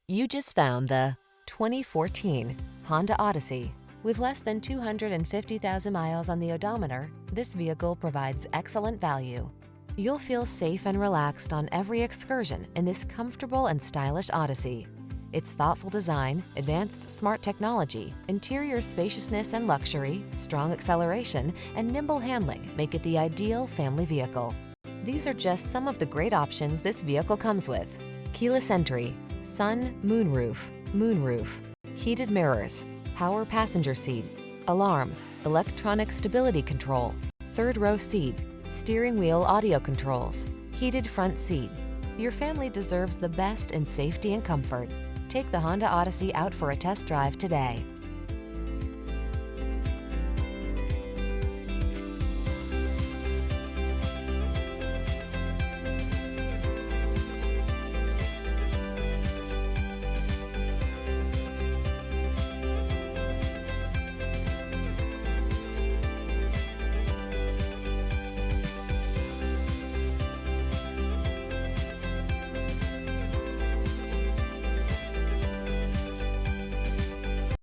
You just found the 2014 Honda Odyssey. With less than 250,000 miles on the odometer, this vehicle provides excellent value. You'll feel safe and relaxed on every excursion in this comfortable and stylish Odyssey. Its thoughtful design, advanced smart technology, interior spaciousness and luxury, strong acceleration, and nimble handling make it the ideal family vehicle. These are just some of the great options this vehicle comes with: keyless entry, sun, moonroof, heated mirrors, power passenger seat, alarm, electronic stability control, third row seat, steering wheel audio controls, heated front seat. Your family deserves the best in safety and comfort. Take the Honda Odyssey out for a test drive today.